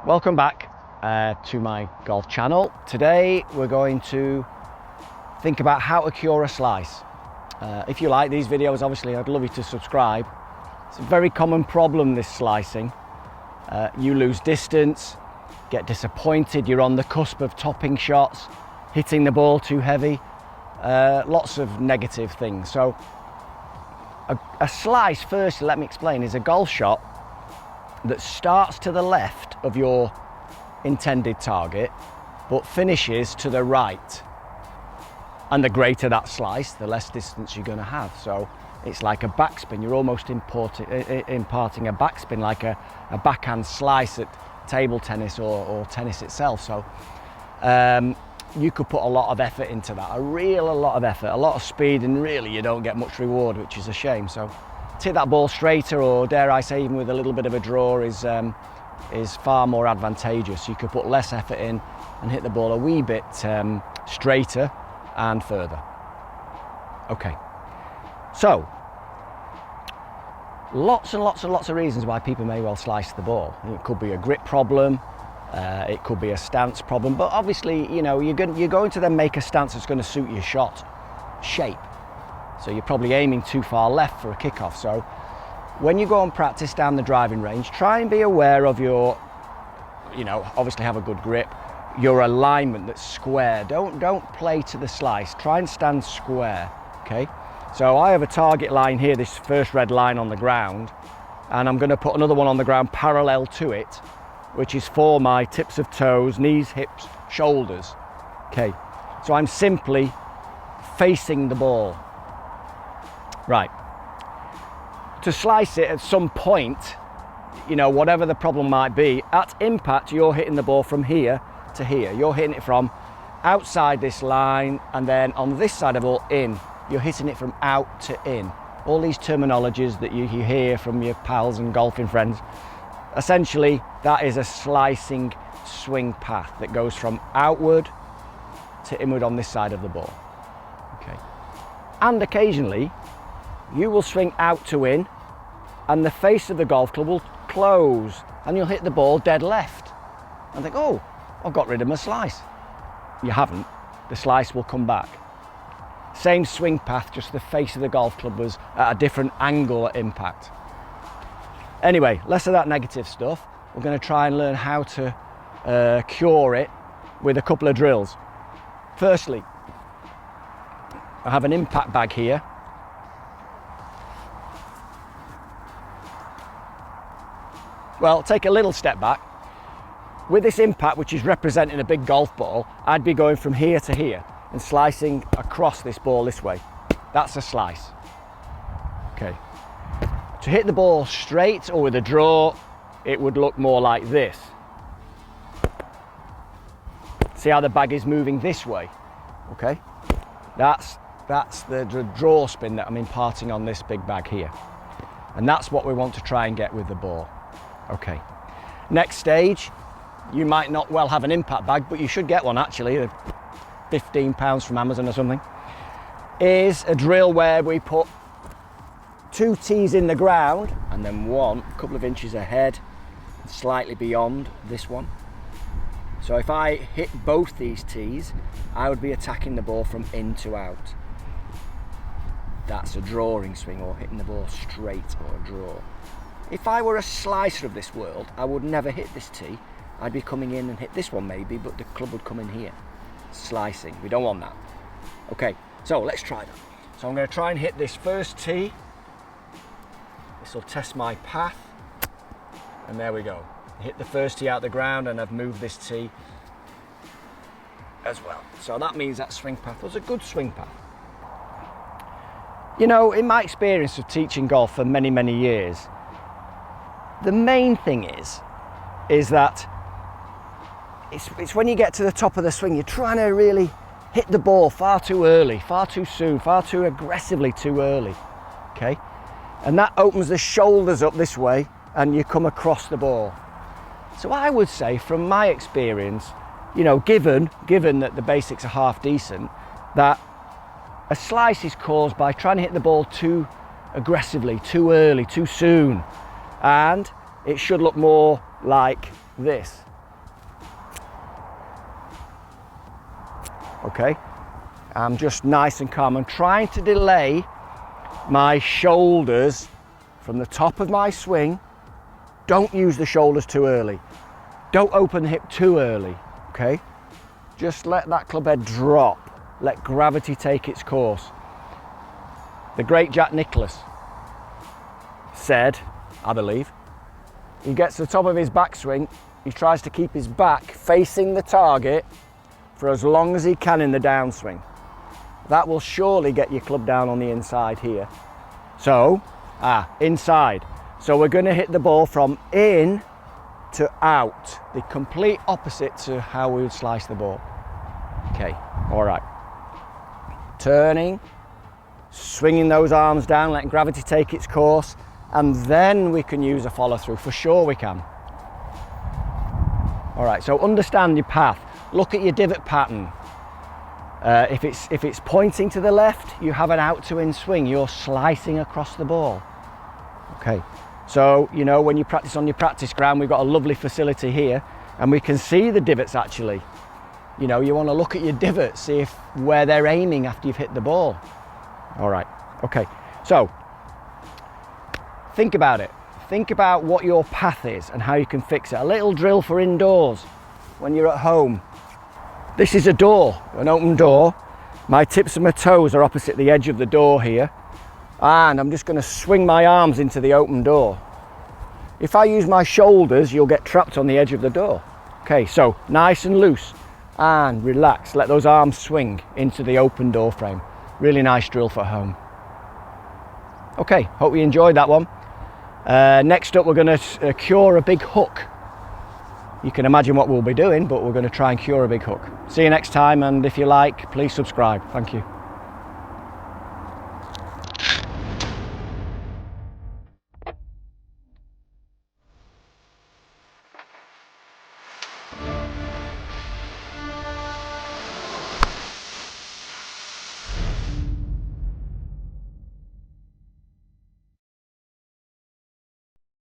Welcome back to my golf channel. Today we're going to think about how to cure a slice. If you like these videos, obviously I'd love you to subscribe. It's a very common problem, this slicing. You lose distance, get disappointed, you're on the cusp of topping shots, hitting the ball too heavy, lots of negative things. So a slice, first let me explain, is a golf shot that starts to the left of your intended target but finishes to the right, and the greater that slice, the less distance you're going to have. So it's like a backspin. You're almost imparting a backspin, like a backhand slice at table tennis or tennis itself. So you could put a lot of effort into that, a lot of effort, a lot of speed, and really you don't get much reward, which is a shame. So to hit that ball straighter, or dare I say even with a little bit of a draw, is far more advantageous. You could put less effort in and hit the ball a wee bit straighter and further. Okay, so lots and lots of reasons why people may well slice the ball. It could be a grip problem, it could be a stance problem, but obviously, you know, you're going to then make a stance that's going to suit your shot shape. So you're probably aiming too far left for a kickoff. So when you go and practice down the driving range, try and be aware of your, obviously have a good grip, your alignment that's square. Don't play to the slice. Try and stand square, okay? So I have a target line here, this first red line on the ground, and I'm going to put another one on the ground parallel to it, which is for my tips of toes, knees, hips, shoulders, okay? So I'm simply facing the ball. Right. To slice it at some point, whatever the problem might be, at impact you're hitting the ball from here to here. You're hitting it from outside this line, and then on this side of the ball, in. You're hitting it from out to in. All these terminologies that you hear from your pals and golfing friends. Essentially, that is a slicing swing path that goes from outward to inward on this side of the ball. Okay. And occasionally, you will swing out to in, and the face of the golf club will close, and you'll hit the ball dead left and think, oh, I've got rid of my slice. You haven't. The slice will come back. Same swing path, just the face of the golf club was at a different angle at impact. Anyway, less of that negative stuff. We're going to try and learn how to cure it with a couple of drills. Firstly, I have an impact bag here. Well, take a little step back. With this impact, which is representing a big golf ball, I'd be going from here to here and slicing across this ball this way. That's a slice. Okay. To hit the ball straight or with a draw, it would look more like this. See how the bag is moving this way? Okay. That's the draw spin that I'm imparting on this big bag here. And that's what we want to try and get with the ball. Okay, next stage, you might not well have an impact bag, but you should get one actually, £15 from Amazon or something, is a drill where we put 2 tees in the ground and then one a couple of inches ahead, slightly beyond this one. So if I hit both these tees, I would be attacking the ball from in to out. That's a drawing swing, or hitting the ball straight, or a draw. If I were a slicer of this world, I would never hit this tee. I'd be coming in and hit this one maybe, but the club would come in here. Slicing, we don't want that. Okay, so let's try that. So I'm going to try and hit this first tee. This will test my path. And there we go. Hit the first tee out the ground, and I've moved this tee as well. So that means that swing path was a good swing path. In my experience of teaching golf for many, many years, the main thing is that it's when you get to the top of the swing, you're trying to really hit the ball far too early, far too soon, far too aggressively too early, okay? And that opens the shoulders up this way, and you come across the ball. So I would say, from my experience, given that the basics are half decent, that a slice is caused by trying to hit the ball too aggressively, too early, too soon. And it should look more like this. okay? I'm just nice and calm. I'm trying to delay my shoulders from the top of my swing. Don't use the shoulders too early. Don't open the hip too early, okay? Just let that club head drop. Let gravity take its course. The great Jack Nicklaus said, I believe, he gets to the top of his backswing, he tries to keep his back facing the target for as long as he can in the downswing. That will surely get your club down on the inside here. So, inside. So we're going to hit the ball from in to out, the complete opposite to how we would slice the ball. Okay, all right. Turning, swinging those arms down, letting gravity take its course, and then we can use a follow through. For sure we can. All right, so understand your path. Look at your divot pattern. If it's pointing to the left, you have an out to in swing. You're slicing across the ball. Okay, so you know when you practice on your practice ground, we've got a lovely facility here, and we can see the divots actually. You know, you want to look at your divots, see if where they're aiming after you've hit the ball. All right, okay, so think about it. Think about what your path is and how you can fix it. A little drill for indoors when you're at home. This is a door, an open door. My tips of my toes are opposite the edge of the door here, and I'm just going to swing my arms into the open door. If I use my shoulders, you'll get trapped on the edge of the door. Okay, so nice and loose and relax. Let those arms swing into the open door frame. Really nice drill for home. Okay, hope you enjoyed that one. Next up, we're going to cure a big hook. You can imagine what we'll be doing, but we're going to try and cure a big hook. See you next time, and if you like, please subscribe. Thank you.